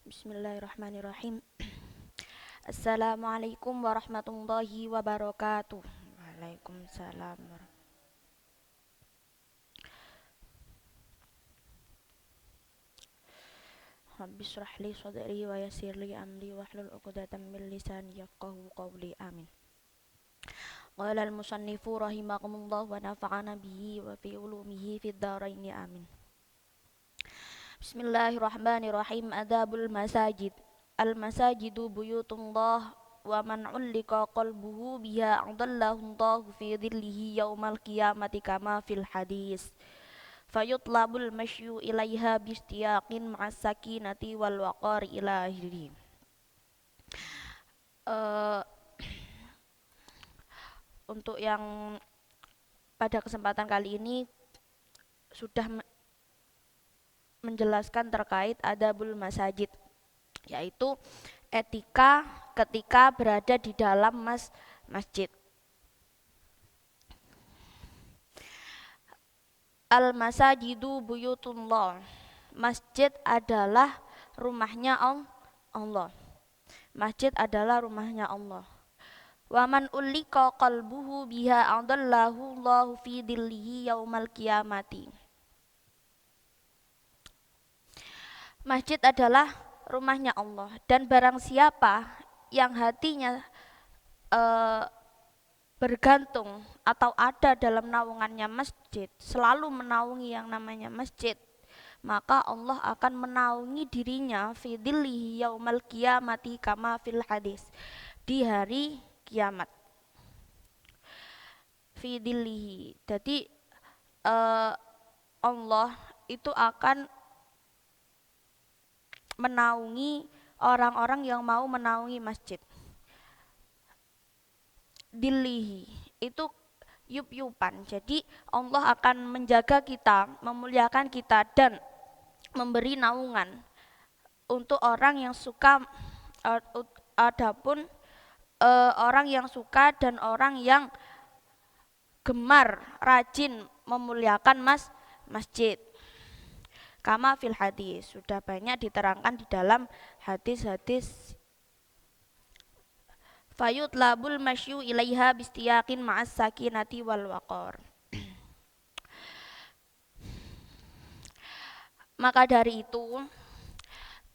Bismillahirrahmanirrahim. Assalamualaikum warahmatullahi wabarakatuh. Waalaikumsalam. Rabbi shrah li sadri wa yassir li amri wahlul 'uqdatam min lisani yafqahu qawli. Amin. Qala al-musannifu rahimakumullah wa nafa'ana bihi wa fi ulumihi fid dharain. Amin. Bismillahirrahmanirrahim. Adabul masajid. Al-masajidu buyutullah wa man 'allika qalbuhu biha adallahu Allahu fi dhillihi yaumal qiyamati kama fil hadis. Fayutlabul masyu ilaiha bistiyaqin ma'as sakinati wal waqari ila akhirih. Uh, untuk yang pada kesempatan kali ini sudah menjelaskan terkait adabul masajid, yaitu etika ketika berada di dalam masjid. Al-masajidu buyutullah. Masjid adalah rumahnya Allah. Masjid adalah rumahnya Allah. Wa man ulika qalbuhu biha adallahu Allahu fi dhillihi yaumal qiyamati. Masjid adalah rumahnya Allah, dan barang siapa yang hatinya bergantung atau ada dalam naungannya masjid, selalu menaungi yang namanya masjid, maka Allah akan menaungi dirinya fi dhillihi yaumal qiyamati kama fil hadis, di hari kiamat. Fi dhillihi. Jadi Allah itu akan menaungi orang-orang yang mau menaungi masjid. Dilihi itu yup-yupan. Jadi Allah akan menjaga kita, memuliakan kita, dan memberi naungan untuk orang yang suka. Adapun orang yang suka dan orang yang gemar, rajin memuliakan masjid. Kama fil hadis, sudah banyak diterangkan di dalam hadis-hadis. Fayutlabul masyu ilaiha bistiyaqin ma'as sakinati wal waqar. Maka dari itu,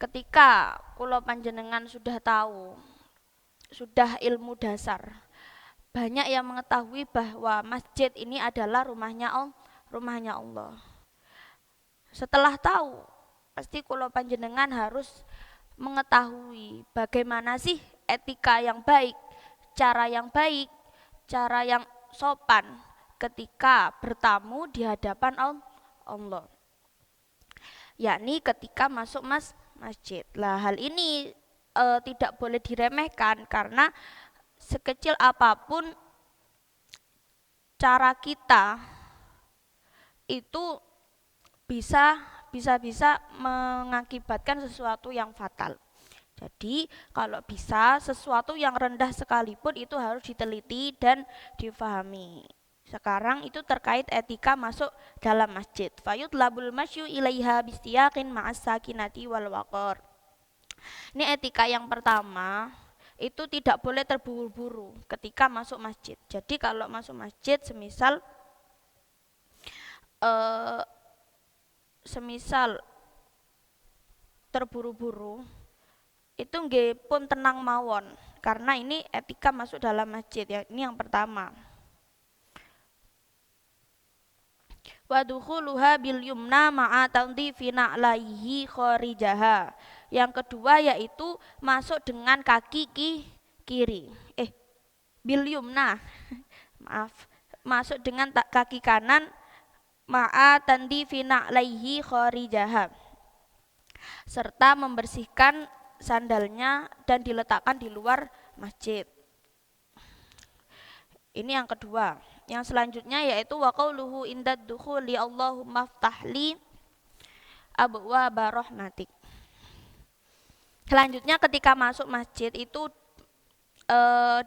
ketika kula panjenengan sudah tahu, sudah ilmu dasar, banyak yang mengetahui bahwa masjid ini adalah rumahnya Allah. Setelah tahu, pasti kula panjenengan harus mengetahui bagaimana sih etika yang baik, cara yang sopan ketika bertamu di hadapan Allah, yakni ketika masuk masjid. Lah, hal ini tidak boleh diremehkan, karena sekecil apapun cara kita itu bisa mengakibatkan sesuatu yang fatal. Jadi kalau bisa sesuatu yang rendah sekalipun itu harus diteliti dan difahami. Sekarang itu terkait etika masuk dalam masjid. Fayutlabul masyu ilaiha bistiyaqin ma'as sakinati wal waqar. Ini etika yang pertama, itu tidak boleh terburu-buru ketika masuk masjid. Jadi kalau masuk masjid semisal terburu-buru, itu nggih pun tenang mawon, karena ini etika masuk dalam masjid ya. Ini yang pertama. Wa dukhuluha bil yumna ma'a tandhifi na'laihi kharijaha. Yang kedua yaitu masuk dengan kaki kiri. Bil yumna. Maaf. Masuk dengan kaki kanan ma'a tandhifi na'laihi kharijaha, serta membersihkan sandalnya dan diletakkan di luar masjid. Ini yang kedua. Yang selanjutnya yaitu wa qauluhu indad dukhuli Allahumma ftahli abwaaba rahmatik. Selanjutnya ketika masuk masjid itu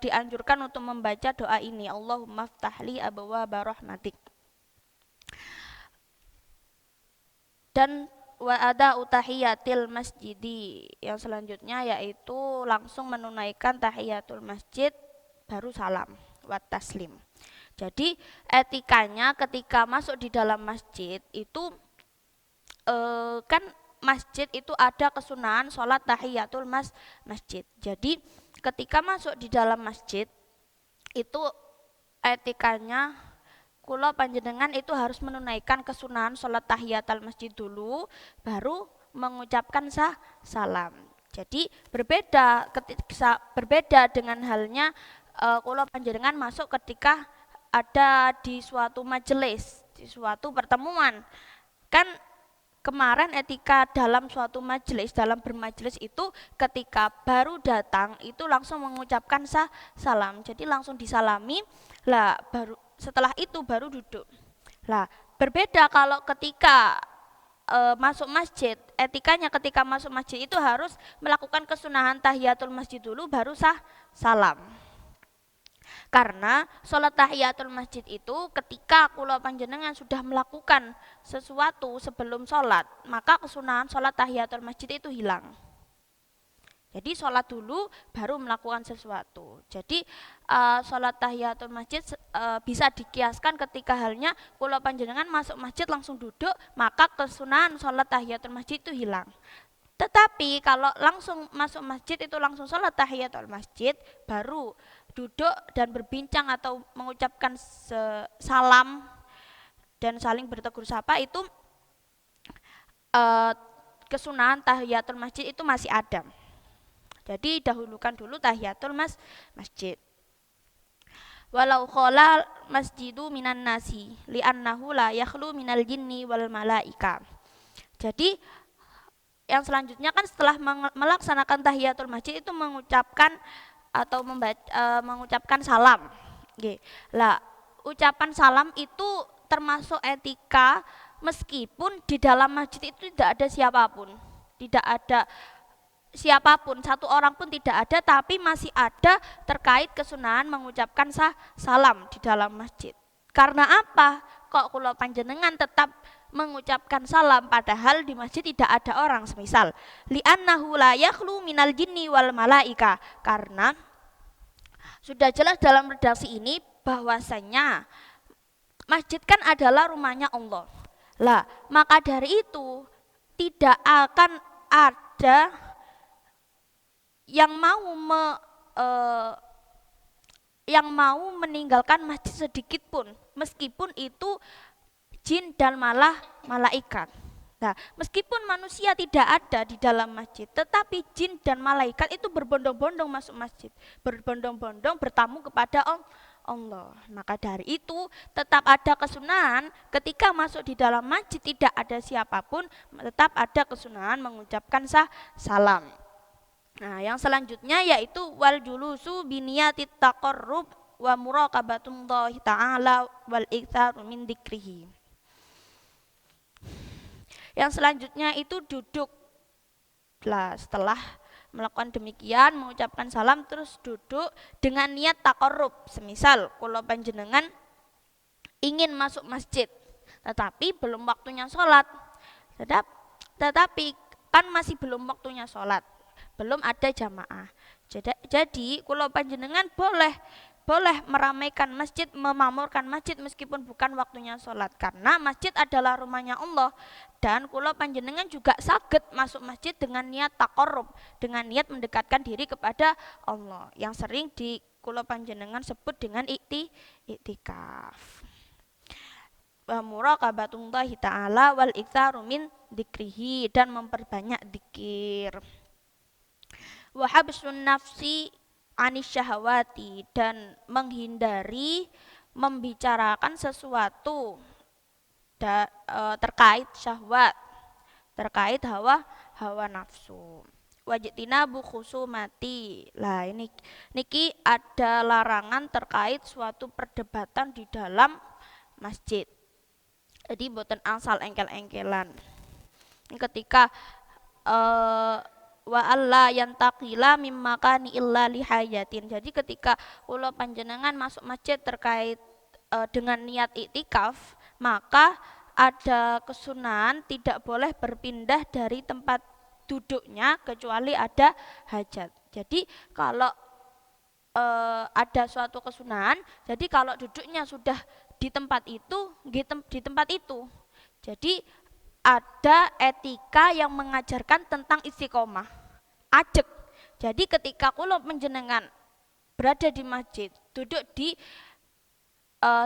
dianjurkan untuk membaca doa ini, Allahumma ftahli abwaaba rahmatik. Dan wa ada utahiyatil masjidi. Yang selanjutnya yaitu langsung menunaikan tahiyatul masjid baru salam wa taslim. Jadi etikanya ketika masuk di dalam masjid itu kan masjid itu ada kesunahan sholat tahiyatul masjid. Jadi ketika masuk di dalam masjid itu etikanya kula panjenengan itu harus menunaikan kesunahan sholat tahiyatul masjid dulu baru mengucapkan salam. Jadi berbeda dengan halnya kula panjenengan masuk ketika ada di suatu majelis, di suatu pertemuan. Kan kemarin etika dalam suatu majelis, dalam bermajelis itu ketika baru datang itu langsung mengucapkan salam. Jadi langsung disalami, lah baru setelah itu baru duduk. Lah berbeda kalau ketika masuk masjid, etikanya ketika masuk masjid itu harus melakukan kesunahan tahiyatul masjid dulu baru salam. Karena sholat tahiyatul masjid itu ketika kula panjenengan sudah melakukan sesuatu sebelum sholat, maka kesunahan sholat tahiyatul masjid itu hilang. Jadi sholat dulu baru melakukan sesuatu. Jadi sholat tahiyatul masjid bisa dikiaskan ketika halnya kula panjenengan masuk masjid langsung duduk, maka kesunahan sholat tahiyatul masjid itu hilang. Tetapi kalau langsung masuk masjid itu langsung sholat tahiyatul masjid baru duduk dan berbincang atau mengucapkan salam dan saling bertegur sapa itu kesunahan tahiyatul masjid itu masih ada. Jadi dahulukan dulu tahiyatul masjid. Walau khala masjidu minan nasi li'annahu la yakhlu minal jinni wal malaika. Jadi yang selanjutnya kan setelah melaksanakan tahiyatul masjid itu mengucapkan atau mengucapkan salam. Lah, ucapan salam itu termasuk etika meskipun di dalam masjid itu tidak ada siapapun. Tidak ada siapapun, satu orang pun tidak ada, tapi masih ada terkait kesunahan mengucapkan salam di dalam masjid. Karena apa? Kok kula panjenengan tetap mengucapkan salam padahal di masjid tidak ada orang, semisal li'annahu la yakhlu minal jinni wal malaika, karena sudah jelas dalam redaksi ini bahwasanya masjid kan adalah rumahnya Allah. Lah, maka dari itu tidak akan ada yang mau meninggalkan masjid sedikit pun, meskipun itu jin dan malaikat. Nah, meskipun manusia tidak ada di dalam masjid, tetapi jin dan malaikat itu berbondong-bondong masuk masjid, berbondong-bondong bertamu kepada Allah. Maka dari itu tetap ada kesunahan ketika masuk di dalam masjid tidak ada siapapun, tetap ada kesunahan mengucapkan salam. Nah, yang selanjutnya yaitu wal julusu biniyatit taqarrub wa muraqabatullahi ta'ala wal iktsaru min dzikrihi. Yang selanjutnya itu duduk. Setelah melakukan demikian, mengucapkan salam terus duduk dengan niat taqarrub. Semisal kula panjenengan ingin masuk masjid, tetapi belum waktunya sholat. Tetapi kan masih belum waktunya sholat, belum ada jamaah. Jadi kula panjenengan boleh meramaikan masjid, memamurkan masjid meskipun bukan waktunya sholat, karena masjid adalah rumahnya Allah. Dan kula panjenengan juga saged masuk masjid dengan niat taqarrub, dengan niat mendekatkan diri kepada Allah, yang sering di kula panjenengan sebut dengan iktikaf. Wa muraqabatullahi ta'ala wal iktsaru min dzikrihi, dan memperbanyak zikir. Wa habsun nafsi anis syahwati, dan menghindari membicarakan sesuatu terkait syahwat, terkait hawa nafsu. Wajtinabu khusumati. Lah niki ada larangan terkait suatu perdebatan di dalam masjid. Jadi boten asal engkel-engkelan. Ketika wa alla yantaqila mimma kani illa lihayatin. Jadi ketika kula panjenengan masuk masjid terkait dengan niat iktikaf, maka ada kesunahan tidak boleh berpindah dari tempat duduknya kecuali ada hajat. Jadi kalau ada suatu kesunahan, jadi kalau duduknya sudah di tempat itu, di tempat itu. Jadi ada etika yang mengajarkan tentang istiqomah, ajek. Jadi ketika kula panjenengan berada di masjid, duduk di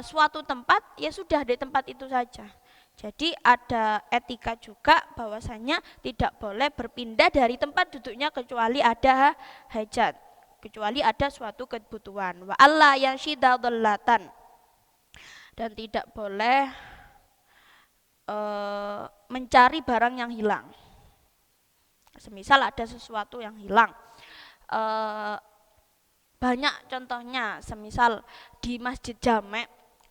suatu tempat, ya sudah di tempat itu saja. Jadi ada etika juga bahwasanya tidak boleh berpindah dari tempat duduknya kecuali ada hajat, kecuali ada suatu kebutuhan. Wa alla yanshida dhallatan, dan tidak boleh mencari barang yang hilang. Semisal ada sesuatu yang hilang, banyak contohnya, semisal di masjid jamek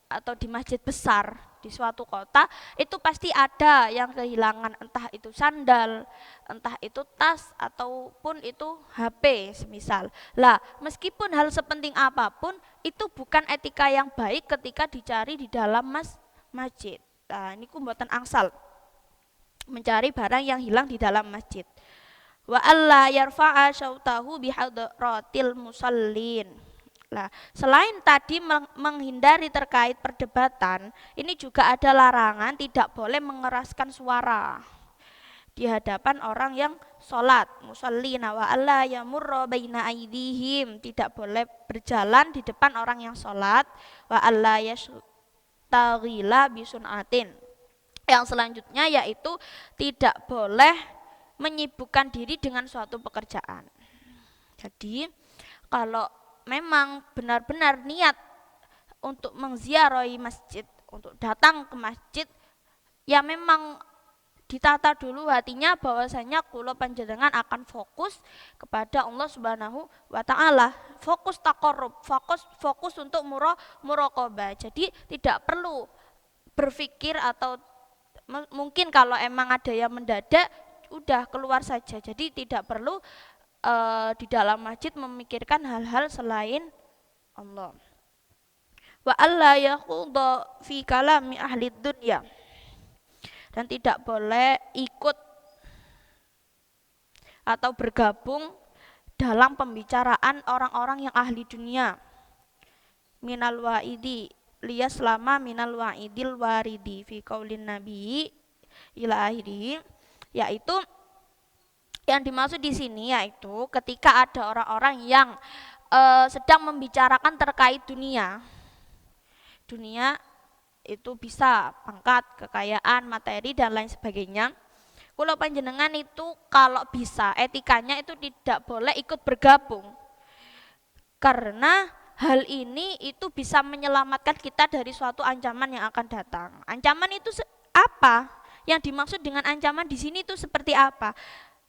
atau di masjid besar di suatu kota, itu pasti ada yang kehilangan, entah itu sandal, entah itu tas, ataupun itu HP semisal. Lah, meskipun hal sepenting apapun, itu bukan etika yang baik ketika dicari di dalam masjid. Nah, ini mboten angsal mencari barang yang hilang di dalam masjid. Wa alla yarfa'a syautahu bihadratil musallin. Nah, selain tadi menghindari terkait perdebatan, ini juga ada larangan tidak boleh mengeraskan suara di hadapan orang yang sholat. Musallina wa alla yamurra baina aidihim, tidak boleh berjalan di depan orang yang sholat. Wa alla yashtaghila bisunatin. Yang selanjutnya yaitu tidak boleh menyibukkan diri dengan suatu pekerjaan. Jadi kalau memang benar-benar niat untuk mengziarahi masjid, untuk datang ke masjid, ya memang ditata dulu hatinya bahwasanya kula panjenengan akan fokus kepada Allah Subhanahu wa taala, fokus taqarrub, fokus untuk muraqabah. Jadi tidak perlu berpikir atau mungkin kalau emang ada yang mendadak udah keluar saja. Jadi tidak perlu di dalam masjid memikirkan hal-hal selain Allah. Wa alla yakhudha fi kalami ahli dunya, dan tidak boleh ikut atau bergabung dalam pembicaraan orang-orang yang ahli dunia. Minal wa'idi liyaslama minal wa'idil waridi fi qaulin nabi ila akhirih, yaitu yang dimaksud di sini yaitu ketika ada orang-orang yang sedang membicarakan terkait dunia. Dunia itu bisa pangkat, kekayaan, materi dan lain sebagainya. Kula panjenengan itu kalau bisa etikanya itu tidak boleh ikut bergabung. Karena hal ini itu bisa menyelamatkan kita dari suatu ancaman yang akan datang. Ancaman itu apa? Yang dimaksud dengan ancaman di sini itu seperti apa?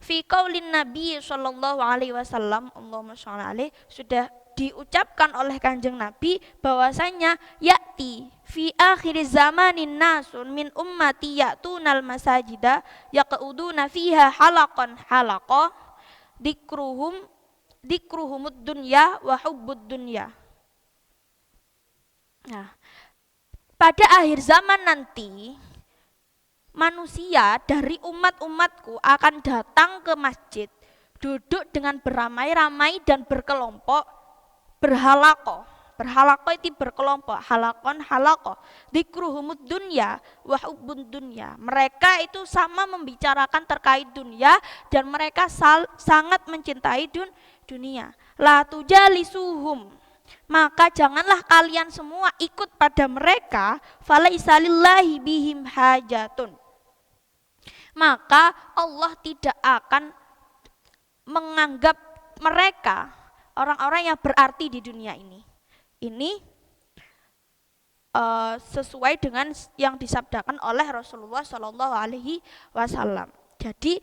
Fi qaulin Nabi sallallahu alaihi wasallam, Allahumma shalli alaihi, sudah diucapkan oleh Kanjeng Nabi bahwasanya ya'ti fi akhir zamanin nasun min ummati ya'tunal masajida yaquduna fiha halaqan halaqah dikruhumud dunya wa hubbud dunya. Nah, pada akhir zaman nanti manusia dari umat-umatku akan datang ke masjid, duduk dengan beramai-ramai dan berkelompok, berhalaqah. Berhalaqah itu berkelompok, halaqon halaqah. Dzikruhumud dunya wa hubbud dunya. Mereka itu sama membicarakan terkait dunia dan mereka sangat mencintai dunia. La tujalisuhum, maka janganlah kalian semua ikut pada mereka, falaisa lillahi bihim hajatun, maka Allah tidak akan menganggap mereka orang-orang yang berarti di dunia ini. Ini sesuai dengan yang disabdakan oleh Rasulullah Shallallahu Alaihi Wasallam. Jadi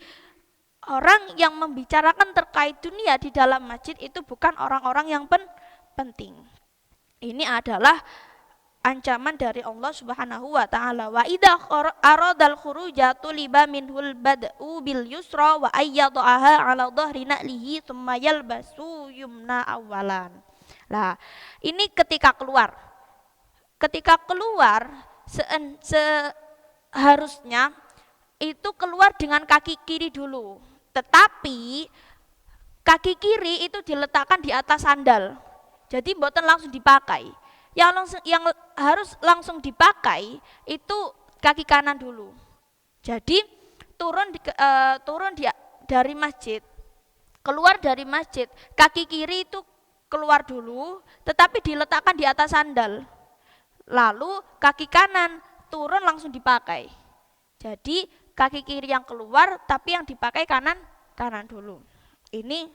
orang yang membicarakan terkait dunia di dalam masjid itu bukan orang-orang yang penting. Ini adalah ancaman dari Allah Subhanahu wa taala. Wa idza aradal khuruja tuliba minhul bad'u bil yusra wa ayyadaha 'ala dhahri na'lihi tsumma yalbasu yumna awalan. Nah, ini ketika keluar harusnya itu keluar dengan kaki kiri dulu. Tetapi kaki kiri itu diletakkan di atas sandal. Jadi mboten langsung dipakai. Yang harus langsung dipakai itu kaki kanan dulu. Jadi dari masjid, keluar dari masjid, kaki kiri itu keluar dulu, tetapi diletakkan di atas sandal. Lalu kaki kanan turun langsung dipakai. Jadi kaki kiri yang keluar, tapi yang dipakai kanan dulu. Ini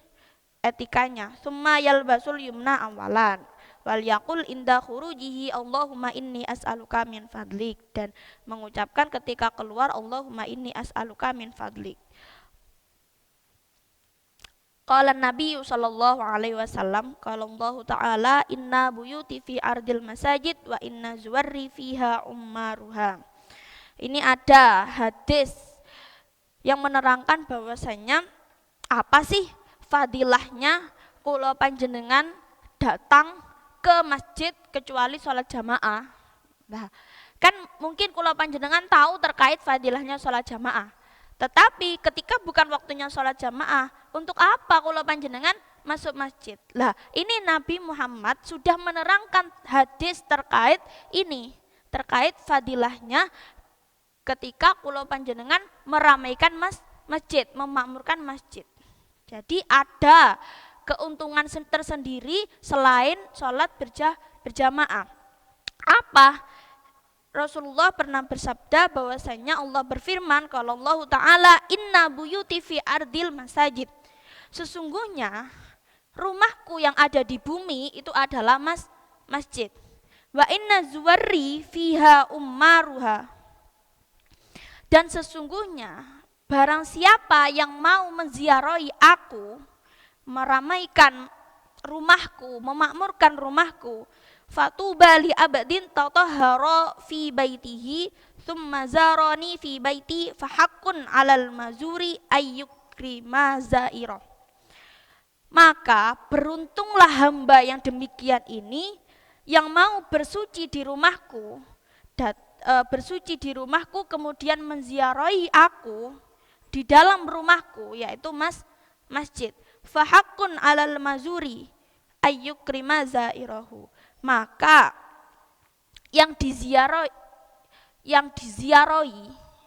etikanya. Summa yalbasul yumna awalan wal yaqul inda khurujihi Allahumma inni as'aluka min fadlik, dan mengucapkan ketika keluar Allahumma inni as'aluka min fadlik. Qala Nabi sallallahu alaihi wasallam, qala Allah taala inna buyuti fi ardil masajid wa inna zuwarri fiha ummaruha. Ini ada hadis yang menerangkan bahwasanya apa sih fadilahnya kula panjenengan datang ke masjid kecuali sholat jamaah. Nah, kan mungkin kula panjenengan tahu terkait fadilahnya sholat jamaah. Tetapi ketika bukan waktunya sholat jamaah, untuk apa kula panjenengan masuk masjid? Lah, ini Nabi Muhammad sudah menerangkan hadis terkait ini, terkait fadilahnya ketika kula panjenengan meramaikan masjid, memakmurkan masjid. Jadi ada keuntungan tersendiri selain sholat berjamaah. Apa? Rasulullah pernah bersabda bahwasanya Allah berfirman, kalau Allah Ta'ala inna buyuti fi ardil masajid. Sesungguhnya rumahku yang ada di bumi itu adalah masjid. Wa inna zuwarri fiha ummaruha. Dan sesungguhnya barang siapa yang mau menziarahi aku, meramaikan rumahku, memakmurkan rumahku, fatuba li abdin tatahhara fi baitihi thumma zarani fi baiti fahaqqun 'alal mazuri ayyukrima zairah. Maka beruntunglah hamba yang demikian ini yang mau bersuci di rumahku, kemudian menziarahi aku di dalam rumahku, yaitu masjid. Fahaqqun 'alal mazuri ayyukrima zairahu. Maka yang diziarahi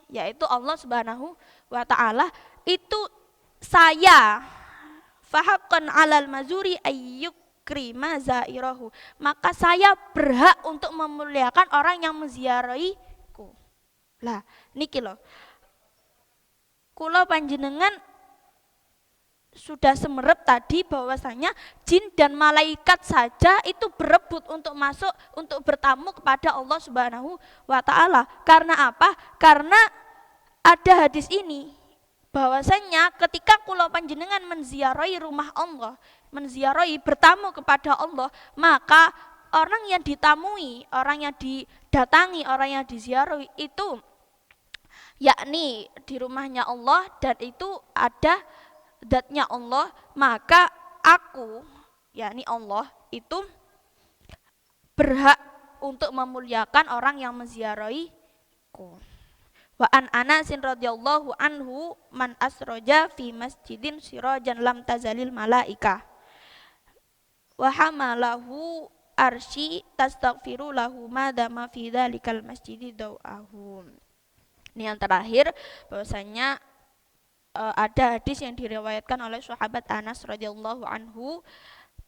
yaitu Allah Subhanahu wa taala itu saya. Fahaqqun 'alal mazuri ayyukrima zairahu. Maka saya berhak untuk memuliakan orang yang menziarahiku. Lah niki lho. Kula panjenengan sudah semerep tadi bahwasanya jin dan malaikat saja itu berebut untuk masuk, untuk bertamu kepada Allah Subhanahu wa taala. Karena apa? Karena ada hadis ini bahwasanya ketika kula panjenengan menziarahi rumah Allah, menziarahi bertamu kepada Allah, maka orang yang ditamui, orang yang didatangi, orang yang diziarahi itu yakni di rumahnya Allah dan itu ada zatnya Allah, maka aku, yakni Allah, itu berhak untuk memuliakan orang yang menziarahiku. Wa an Anasin radhiyallahu anhu man asroja fi masjidin sirajan lam tazalil malaika wa hamalahu arsy tastaghfiru lahu madama fi dzalikal masjidi daw'ahu. Ini yang terakhir bahwasanya ada hadis yang diriwayatkan oleh sahabat Anas radhiyallahu anhu,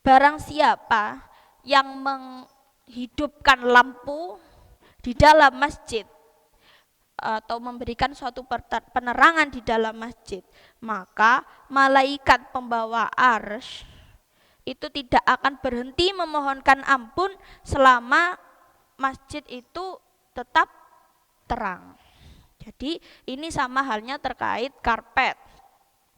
barang siapa yang menghidupkan lampu di dalam masjid atau memberikan suatu penerangan di dalam masjid, maka malaikat pembawa arsy itu tidak akan berhenti memohonkan ampun selama masjid itu tetap terang. Jadi ini sama halnya terkait karpet.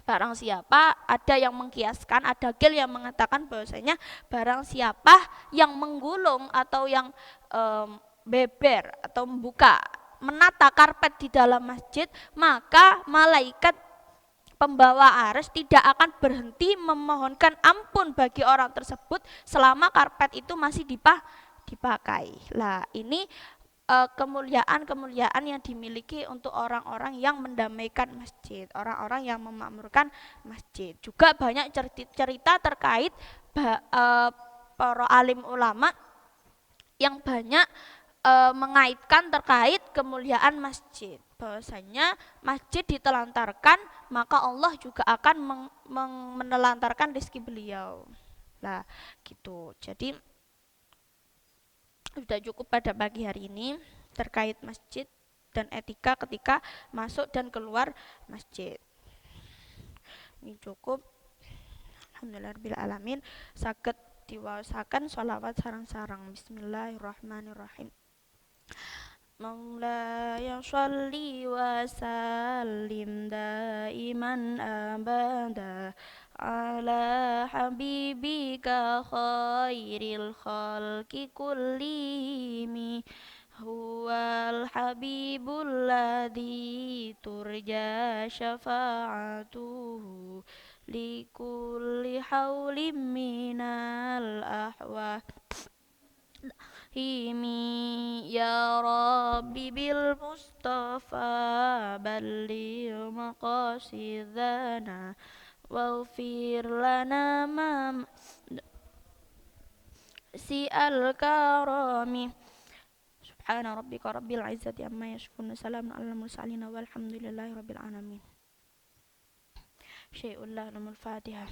Barang siapa, ada yang mengkiaskan, ada gil yang mengatakan bahwasanya barang siapa yang menggulung atau yang beber atau membuka, menata karpet di dalam masjid, maka malaikat pembawa arsy tidak akan berhenti memohonkan ampun bagi orang tersebut selama karpet itu masih dipakai. Lah ini kemuliaan-kemuliaan yang dimiliki untuk orang-orang yang mendamaikan masjid, orang-orang yang memakmurkan masjid. Juga banyak cerita terkait para alim ulama yang banyak mengaitkan terkait kemuliaan masjid. Bahwasanya masjid ditelantarkan, maka Allah juga akan menelantarkan rezeki beliau. Lah, gitu. Jadi sudah cukup pada pagi hari ini terkait masjid dan etika ketika masuk dan keluar masjid. Ini cukup. Alhamdulillahirabbil alamin. Saged diwaosaken sholawat sareng-sareng. Bismillahirrahmanirrahim. Maulaya sholli wa sallim daiman abada ala habibika khairil khalqi kullimi huwal habibul ladzi turja syafa'atuhu likulli haulim minal ahwa himi ya rabbi bil mustafa balli maqasidana waghfir lana ma si al karami subhana rabbika rabbil izzati amma yasifun salamun alal mursalin walhamdulillahi rabbil alamin syai'ullah namul fatihah.